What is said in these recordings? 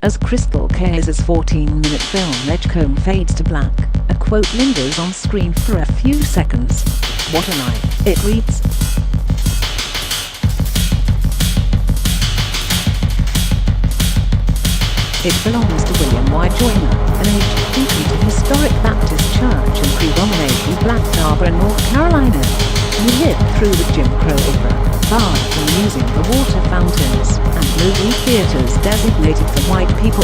As Crystal Kayiza's 14-minute film Edgecombe fades to black, a quote lingers on screen for a few seconds. What a night, it reads. It belongs to William Y. Joyner, an aged deacon to Historic Baptist Church in predominately black Tarboro, North Carolina. He lived through the Jim Crow era, barred from using the water fountains and movie theaters designated for white people.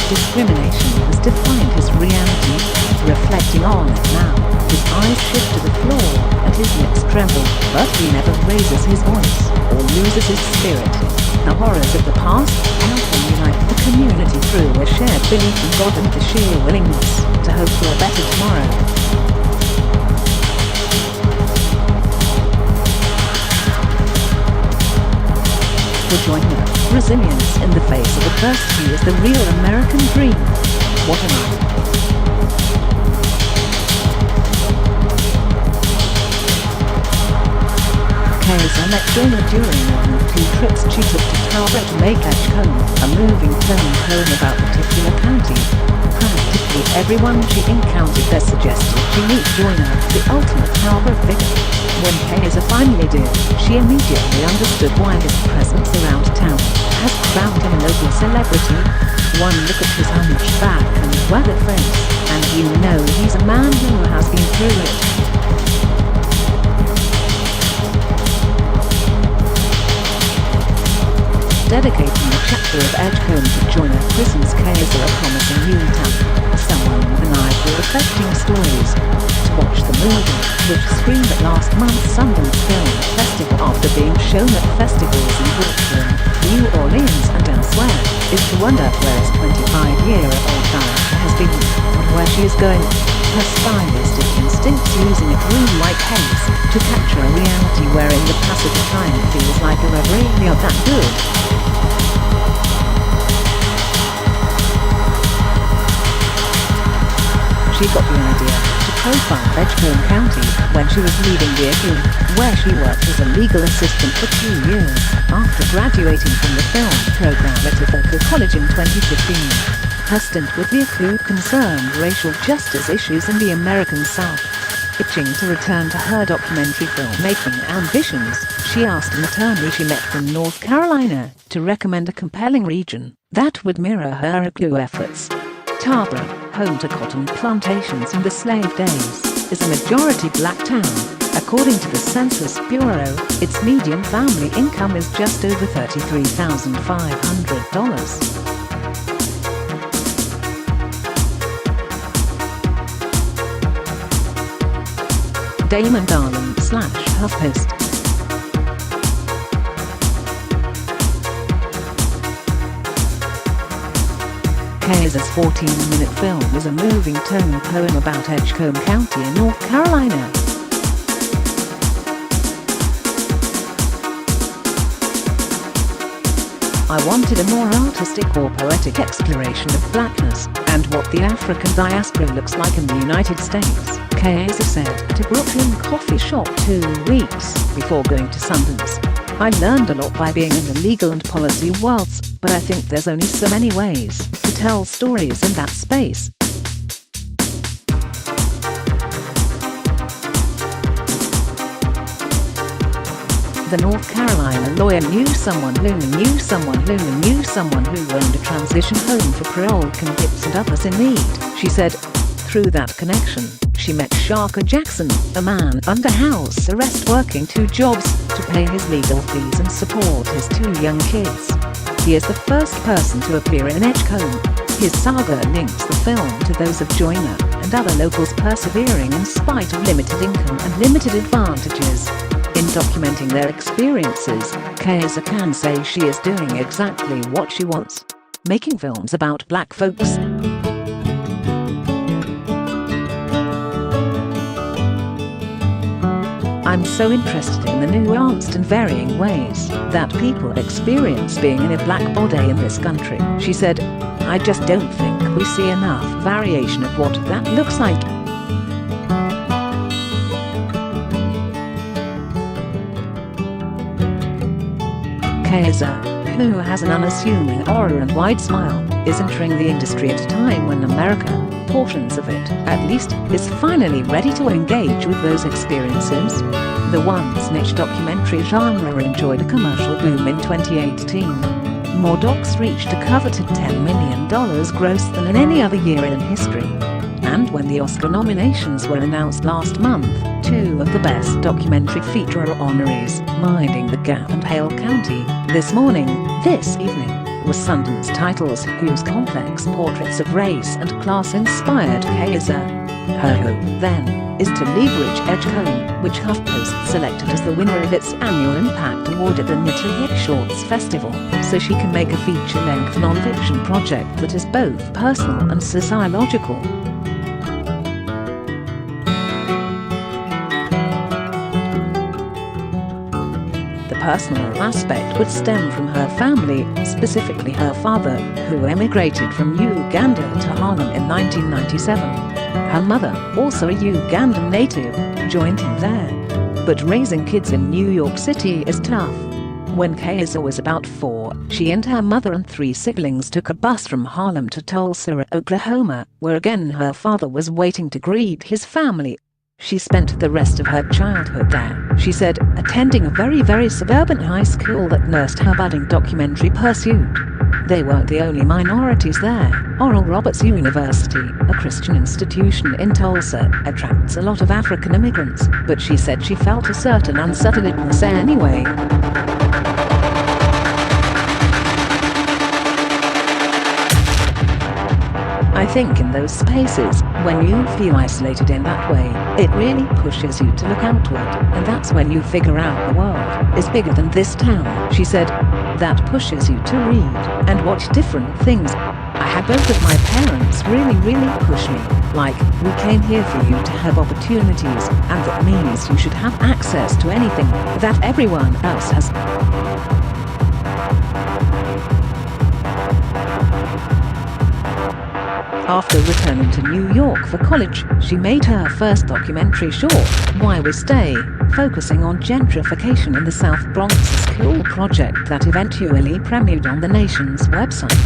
Discrimination has defined his reality. Reflecting on it now, his eyes shift to the floor and his lips tremble, but he never raises his voice or loses his spirit. The horrors of the past help him unite the community through a shared belief in God and the sheer willingness to hope for a better tomorrow. For Joyner, resilience in the face of adversity is the real American dream. What a night. Kayiza met Joyner during one of 2 trips she took to Tarboro to make Edgecombe, a moving film poem about the titular county. Practically everyone she encountered there suggested she meet Joyner, the ultimate Tarboro figure. When Kayiza finally did, she immediately understood why his presence around town has crowned him a local celebrity. One look at his hunched back and weathered face, and you know he's a man who has been through it. Dedicating a chapter of Edgecombe to Joyner Crystal Kayiza, a promising new talent, someone with an eye for affecting stories. To watch the movie, which screened at last month's Sundance Film Festival after being shown at festivals in Brooklyn, New Orleans and elsewhere, is to wonder where his 25-year-old character has been, and where she is going. Her stylistic instincts using a dream-like haze to capture a reality wherein the passage of time feels like a really that good. She got the idea to profile Edgecombe County when she was leaving the ACLU, where she worked as a legal assistant for 2 years, after graduating from the film program at Tarboro College in 2015. Her stint with the ACLU concerned racial justice issues in the American South. Itching to return to her documentary filmmaking ambitions, she asked an attorney she met from North Carolina to recommend a compelling region that would mirror her ACLU efforts. Tarboro, home to cotton plantations in the slave days, is a majority black town. According to the Census Bureau, its median family income is just over $33,500. Damon Garland / HuffPost. Kayiza's 14-minute film is a moving tone poem about Edgecombe County in North Carolina. I wanted a more artistic or poetic exploration of blackness, and what the African diaspora looks like in the United States, Kayiza said at a Brooklyn coffee shop 2 weeks before going to Sundance. I learned a lot by being in the legal and policy worlds, but I think there's only so many ways to tell stories in that space. The North Carolina lawyer knew someone who knew someone who knew someone who owned a transition home for parole convicts and others in need, she said. Through that connection, she met Shaka Jackson, a man under house arrest working 2 jobs to pay his legal fees and support his 2 young kids. He is the first person to appear in Edgecombe. His saga links the film to those of Joyner and other locals persevering in spite of limited income and limited advantages. In documenting their experiences, Kayiza can say she is doing exactly what she wants: making films about black folks. I'm so interested in the nuanced and varying ways that people experience being in a black body in this country, she said. I just don't think we see enough variation of what that looks like. Kayiza, who has an unassuming aura and wide smile, is entering the industry at a time when America, portions of it, at least, is finally ready to engage with those experiences. The once niche documentary genre enjoyed a commercial boom in 2018. More docs reached a coveted $10 million gross than in any other year in history. And when the Oscar nominations were announced last month, two of the Best Documentary Feature honorees, Minding the Gap and Hale County, this evening, was Sundance titles whose complex portraits of race and class inspired Kayiza. Her hope, then, is to leverage Edgecombe, which HuffPost selected as the winner of its annual Impact Award at the Nitty Shorts Festival, so she can make a feature-length non-fiction project that is both personal and sociological. The personal aspect would stem from her family, specifically her father, who emigrated from Uganda to Harlem in 1997. Her mother, also a Ugandan native, joined him there. But raising kids in New York City is tough. When Kayiza was about 4, she and her mother and 3 siblings took a bus from Harlem to Tulsa, Oklahoma, where again her father was waiting to greet his family. She spent the rest of her childhood there, she said, attending a very suburban high school that nursed her budding documentary pursuit. They weren't the only minorities there. Oral Roberts University, a Christian institution in Tulsa, attracts a lot of African immigrants, but she said she felt a certain unsettledness anyway. I think in those spaces, when you feel isolated in that way, it really pushes you to look outward, and that's when you figure out the world is bigger than this town, she said. That pushes you to read and watch different things. I had both of my parents really push me, like, we came here for you to have opportunities, and that means you should have access to anything that everyone else has. After returning to New York for college, she made her first documentary short, Why We Stay, focusing on gentrification in the South Bronx, a school project that eventually premiered on the Nation's website.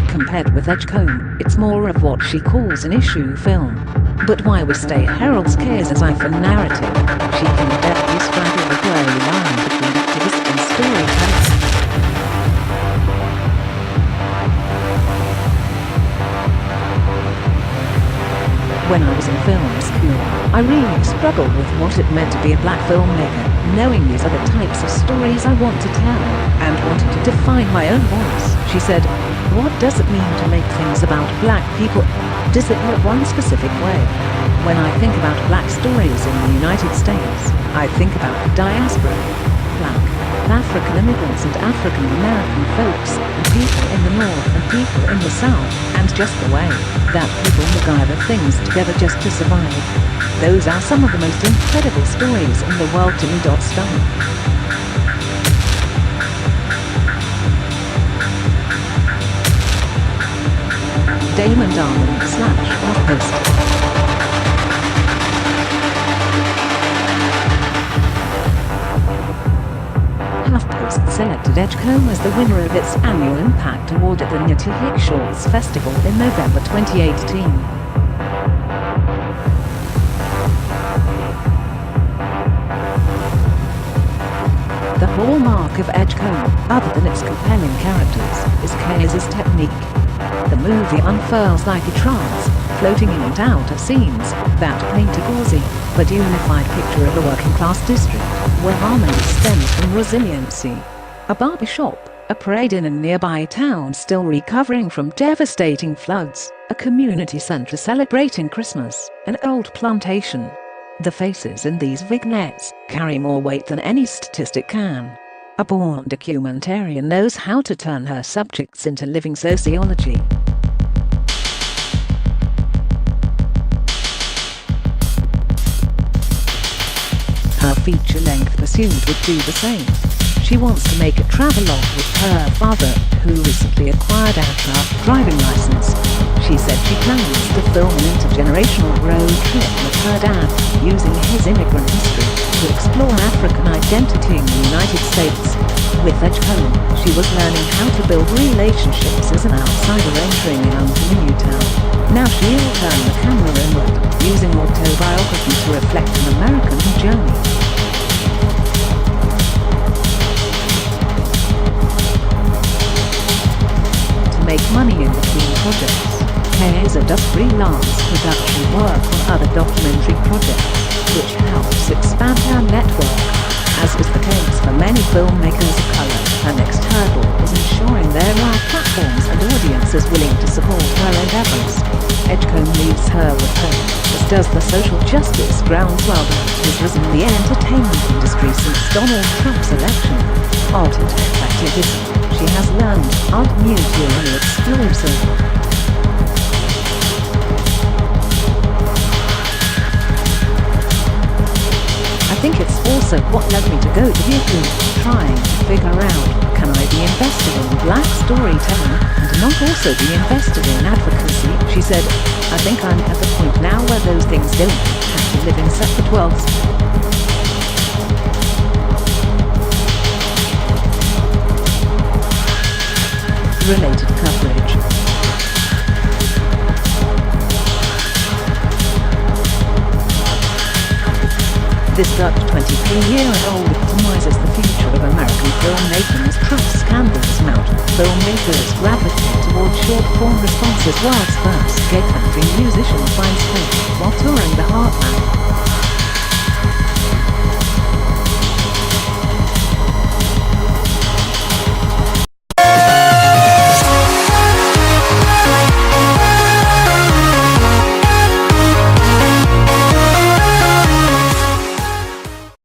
Compared with Edgecombe, it's more of what she calls an issue film. But Why We Stay heralds Kayiza's eye for narrative. She can deftly straddle the grey line between activist and storyteller. When I was in film school, I really struggled with what it meant to be a black filmmaker, knowing these are the types of stories I want to tell, and wanted to define my own voice, she said. What does it mean to make things about black people? Does it look one specific way? When I think about black stories in the United States, I think about the diaspora. Black, African immigrants and African American folks, and people in the North and people in the South, and just the way that people MacGyver things together just to survive. Those are some of the most incredible stories in the world to me. Star. Damon Darwin / HuffPost. HuffPost selected Edgecombe as the winner of its annual Impact Award at the Nitty Shorts Festival in November 2018. The hallmark of Edgecombe, other than its compelling characters, is Kayiza's technique. The movie unfurls like a trance, floating in and out of scenes that paint a gauzy but unified picture of a working-class district, where harmony stems from resiliency. A barber shop, a parade in a nearby town still recovering from devastating floods, a community centre celebrating Christmas, an old plantation. The faces in these vignettes carry more weight than any statistic can. A born documentarian knows how to turn her subjects into living sociology. Her feature-length pursuit would do the same. She wants to make a travelogue with her father, who recently acquired a truck driving license. She said she plans to film an intergenerational road trip with her dad, using his immigrant history to explore African identity in the United States. With Edgecombe, she was learning how to build relationships as an outsider entering home to the new town. Now she'll turn the camera inward, using autobiography to reflect an American journey. To make money in between projects, Kayiza does freelance production work on other documentary projects, which helps expand her network. As is the case for many filmmakers of color, her next hurdle is ensuring there are platforms and audiences willing to support her endeavors. Edgecombe leaves her with hope, as does the social justice groundswell that has risen in the entertainment industry since Donald Trump's election. Art and activism, she has learned, aren't new to any exclusive. I think it's also what led me to go to ACLU, trying to figure out, can I be invested in black storytelling and not also be invested in advocacy? She said, I think I'm at the point now where those things don't have to live in separate worlds. Related coverage. This Dutch 23-year-old epitomizes the future of American filmmaking as Trump scandals mount. Filmmakers gravitate towards short-form responses whilst first gay country musician finds hope while touring the heartland.